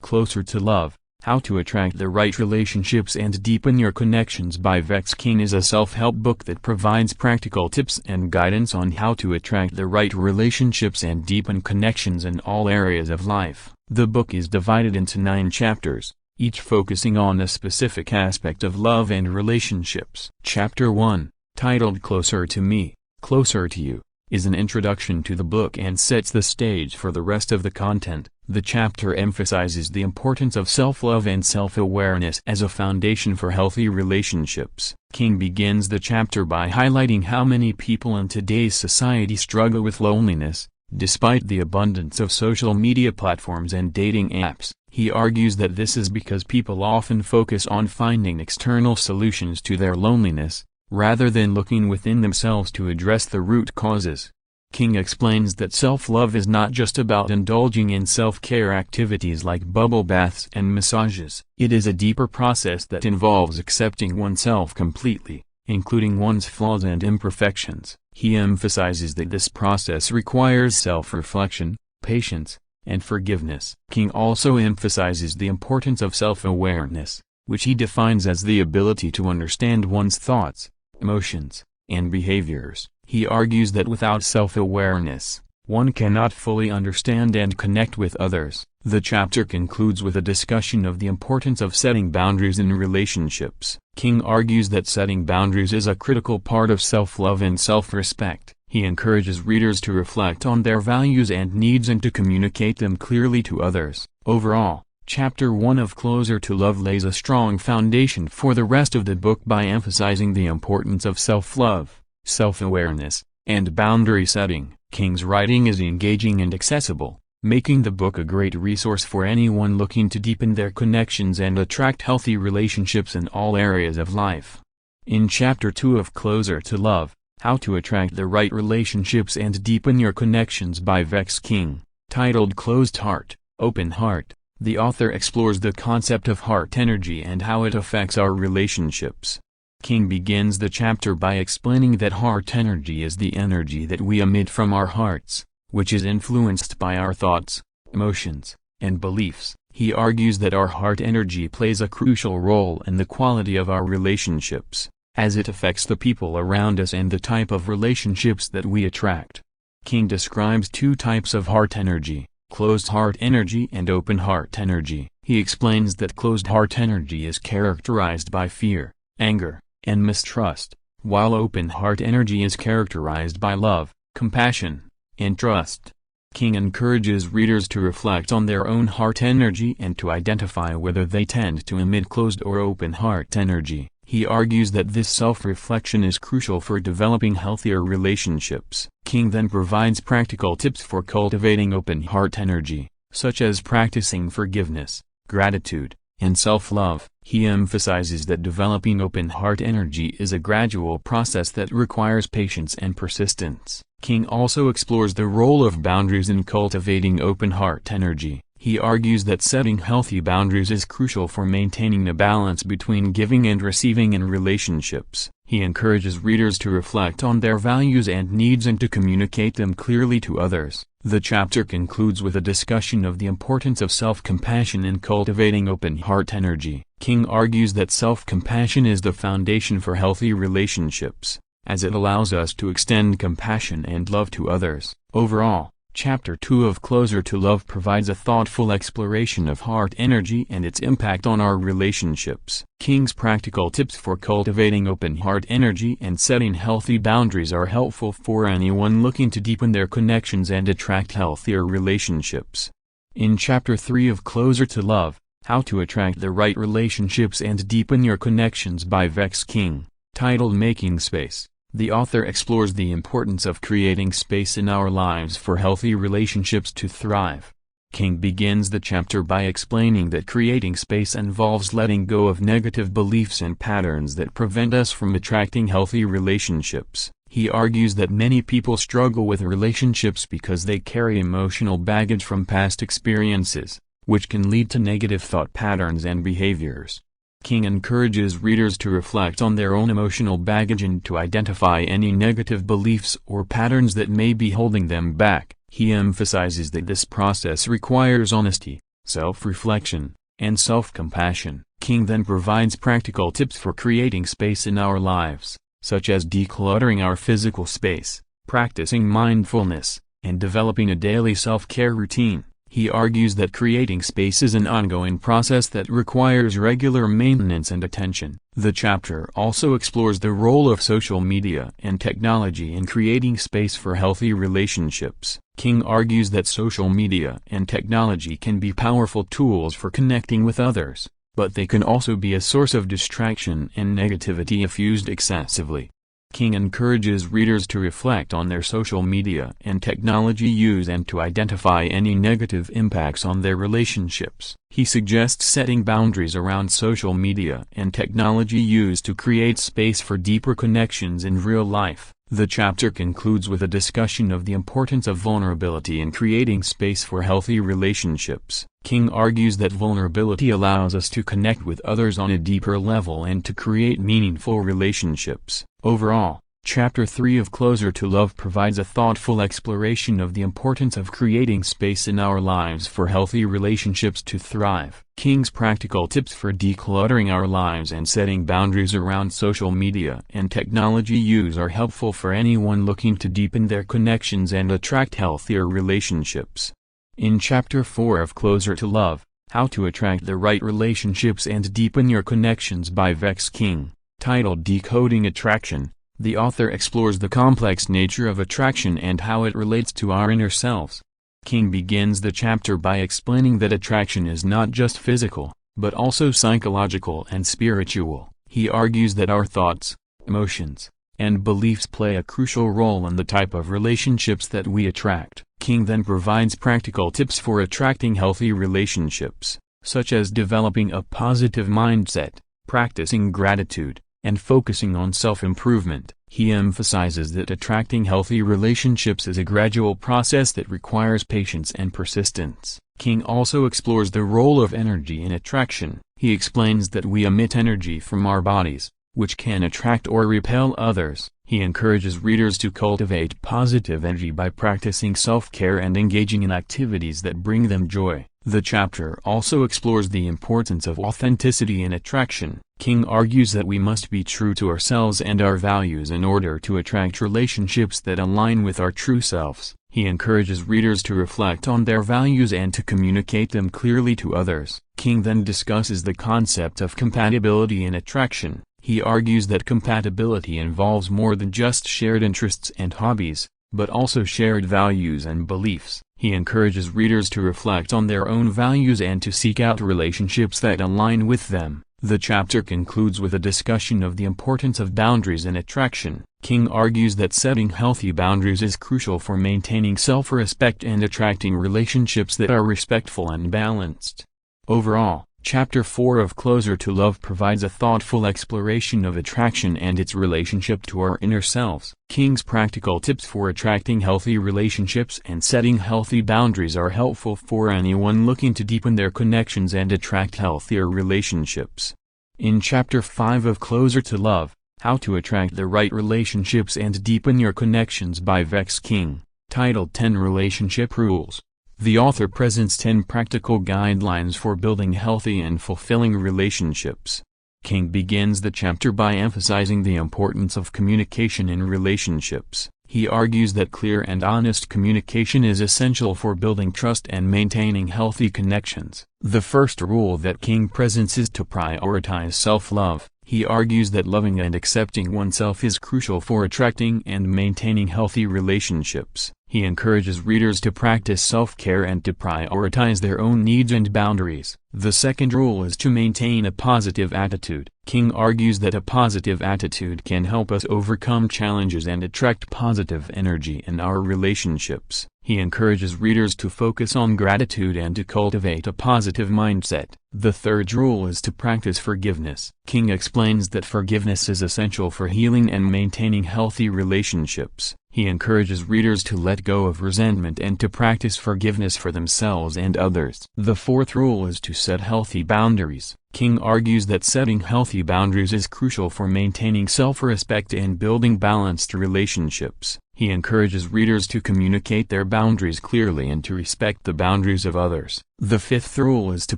Closer to Love, How to Attract the Right Relationships and Deepen Your Connections by Vex King is a self-help book that provides practical tips and guidance on how to attract the right relationships and deepen connections in all areas of life. The book is divided into 9 chapters, each focusing on a specific aspect of love and relationships. Chapter 1, titled Closer to Me, Closer to You, is an introduction to the book and sets the stage for the rest of the content. The chapter emphasizes the importance of self-love and self-awareness as a foundation for healthy relationships. King begins the chapter by highlighting how many people in today's society struggle with loneliness, despite the abundance of social media platforms and dating apps. He argues that this is because people often focus on finding external solutions to their loneliness, rather than looking within themselves to address the root causes. King explains that self-love is not just about indulging in self-care activities like bubble baths and massages. It is a deeper process that involves accepting oneself completely, including one's flaws and imperfections. He emphasizes that this process requires self-reflection, patience, and forgiveness. King also emphasizes the importance of self-awareness, which he defines as the ability to understand one's thoughts, emotions, and behaviors. He argues that without self-awareness, one cannot fully understand and connect with others. The chapter concludes with a discussion of the importance of setting boundaries in relationships. King argues that setting boundaries is a critical part of self-love and self-respect. He encourages readers to reflect on their values and needs and to communicate them clearly to others. Overall, Chapter 1 of Closer to Love lays a strong foundation for the rest of the book by emphasizing the importance of self-love, self-awareness, and boundary setting. King's writing is engaging and accessible, making the book a great resource for anyone looking to deepen their connections and attract healthy relationships in all areas of life. In Chapter 2 of Closer to Love, How to Attract the Right Relationships and Deepen Your Connections by Vex King, titled Closed Heart, Open Heart, the author explores the concept of heart energy and how it affects our relationships. King begins the chapter by explaining that heart energy is the energy that we emit from our hearts, which is influenced by our thoughts, emotions, and beliefs. He argues that our heart energy plays a crucial role in the quality of our relationships, as it affects the people around us and the type of relationships that we attract. King describes 2 types of heart energy: closed heart energy and open heart energy. He explains that closed heart energy is characterized by fear, anger, and mistrust, while open heart energy is characterized by love, compassion, and trust. King encourages readers to reflect on their own heart energy and to identify whether they tend to emit closed or open heart energy. He argues that this self-reflection is crucial for developing healthier relationships. King then provides practical tips for cultivating open heart energy, such as practicing forgiveness, gratitude, and self-love. He emphasizes that developing open heart energy is a gradual process that requires patience and persistence. King also explores the role of boundaries in cultivating open heart energy. He argues that setting healthy boundaries is crucial for maintaining a balance between giving and receiving in relationships. He encourages readers to reflect on their values and needs and to communicate them clearly to others. The chapter concludes with a discussion of the importance of self-compassion in cultivating open heart energy. King argues that self-compassion is the foundation for healthy relationships, as it allows us to extend compassion and love to others. Overall, Chapter 2 of Closer to Love provides a thoughtful exploration of heart energy and its impact on our relationships. King's practical tips for cultivating open heart energy and setting healthy boundaries are helpful for anyone looking to deepen their connections and attract healthier relationships. In Chapter 3 of Closer to Love, How to Attract the Right Relationships and Deepen Your Connections by Vex King, titled Making Space, the author explores the importance of creating space in our lives for healthy relationships to thrive. King begins the chapter by explaining that creating space involves letting go of negative beliefs and patterns that prevent us from attracting healthy relationships. He argues that many people struggle with relationships because they carry emotional baggage from past experiences, which can lead to negative thought patterns and behaviors. King encourages readers to reflect on their own emotional baggage and to identify any negative beliefs or patterns that may be holding them back. He emphasizes that this process requires honesty, self-reflection, and self-compassion. King then provides practical tips for creating space in our lives, such as decluttering our physical space, practicing mindfulness, and developing a daily self-care routine. He argues that creating space is an ongoing process that requires regular maintenance and attention. The chapter also explores the role of social media and technology in creating space for healthy relationships. King argues that social media and technology can be powerful tools for connecting with others, but they can also be a source of distraction and negativity if used excessively. King encourages readers to reflect on their social media and technology use and to identify any negative impacts on their relationships. He suggests setting boundaries around social media and technology use to create space for deeper connections in real life. The chapter concludes with a discussion of the importance of vulnerability in creating space for healthy relationships. King argues that vulnerability allows us to connect with others on a deeper level and to create meaningful relationships. Overall, Chapter 3 of Closer to Love provides a thoughtful exploration of the importance of creating space in our lives for healthy relationships to thrive. King's practical tips for decluttering our lives and setting boundaries around social media and technology use are helpful for anyone looking to deepen their connections and attract healthier relationships. In Chapter 4 of Closer to Love, How to Attract the Right Relationships and Deepen Your Connections by Vex King, titled Decoding Attraction, the author explores the complex nature of attraction and how it relates to our inner selves. King begins the chapter by explaining that attraction is not just physical, but also psychological and spiritual. He argues that our thoughts, emotions, and beliefs play a crucial role in the type of relationships that we attract. King then provides practical tips for attracting healthy relationships, such as developing a positive mindset, practicing gratitude, and focusing on self-improvement. He emphasizes that attracting healthy relationships is a gradual process that requires patience and persistence. King also explores the role of energy in attraction. He explains that we emit energy from our bodies, which can attract or repel others. He encourages readers to cultivate positive energy by practicing self-care and engaging in activities that bring them joy. The chapter also explores the importance of authenticity in attraction. King argues that we must be true to ourselves and our values in order to attract relationships that align with our true selves. He encourages readers to reflect on their values and to communicate them clearly to others. King then discusses the concept of compatibility in attraction. He argues that compatibility involves more than just shared interests and hobbies, but also shared values and beliefs. He encourages readers to reflect on their own values and to seek out relationships that align with them. The chapter concludes with a discussion of the importance of boundaries in attraction. King argues that setting healthy boundaries is crucial for maintaining self-respect and attracting relationships that are respectful and balanced. Overall, Chapter 4 of Closer to Love provides a thoughtful exploration of attraction and its relationship to our inner selves. King's practical tips for attracting healthy relationships and setting healthy boundaries are helpful for anyone looking to deepen their connections and attract healthier relationships. In Chapter 5 of Closer to Love, How to Attract the Right Relationships and Deepen Your Connections by Vex King, titled 10 Relationship Rules, the author presents 10 practical guidelines for building healthy and fulfilling relationships. King begins the chapter by emphasizing the importance of communication in relationships. He argues that clear and honest communication is essential for building trust and maintaining healthy connections. The first rule that King presents is to prioritize self-love. He argues that loving and accepting oneself is crucial for attracting and maintaining healthy relationships. He encourages readers to practice self-care and to prioritize their own needs and boundaries. The second rule is to maintain a positive attitude. King argues that a positive attitude can help us overcome challenges and attract positive energy in our relationships. He encourages readers to focus on gratitude and to cultivate a positive mindset. The third rule is to practice forgiveness. King explains that forgiveness is essential for healing and maintaining healthy relationships. He encourages readers to let go of resentment and to practice forgiveness for themselves and others. The fourth rule is to set healthy boundaries. King argues that setting healthy boundaries is crucial for maintaining self-respect and building balanced relationships. He encourages readers to communicate their boundaries clearly and to respect the boundaries of others. The fifth rule is to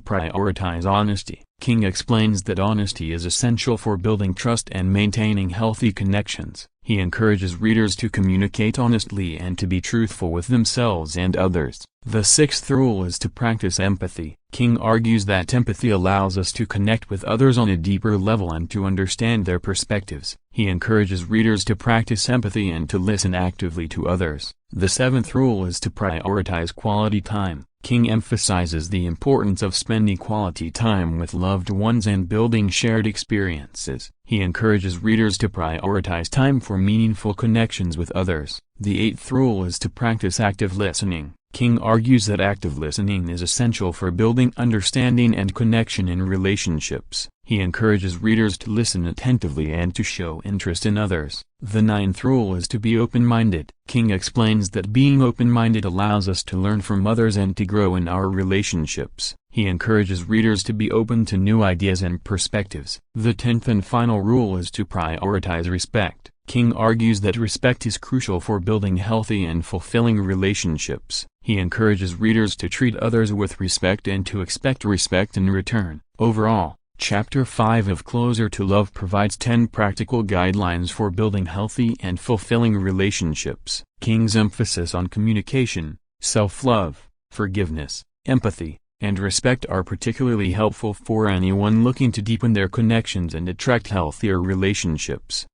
prioritize honesty. King explains that honesty is essential for building trust and maintaining healthy connections. He encourages readers to communicate honestly and to be truthful with themselves and others. The sixth rule is to practice empathy. King argues that empathy allows us to connect with others on a deeper level and to understand their perspectives. He encourages readers to practice empathy and to listen actively to others. The seventh rule is to prioritize quality time. King emphasizes the importance of spending quality time with loved ones and building shared experiences. He encourages readers to prioritize time for meaningful connections with others. The eighth rule is to practice active listening. King argues that active listening is essential for building understanding and connection in relationships. He encourages readers to listen attentively and to show interest in others. The ninth rule is to be open-minded. King explains that being open-minded allows us to learn from others and to grow in our relationships. He encourages readers to be open to new ideas and perspectives. The 10th and final rule is to prioritize respect. King argues that respect is crucial for building healthy and fulfilling relationships. He encourages readers to treat others with respect and to expect respect in return. Overall, Chapter 5 of Closer to Love provides 10 practical guidelines for building healthy and fulfilling relationships. King's emphasis on communication, self-love, forgiveness, empathy, and respect are particularly helpful for anyone looking to deepen their connections and attract healthier relationships.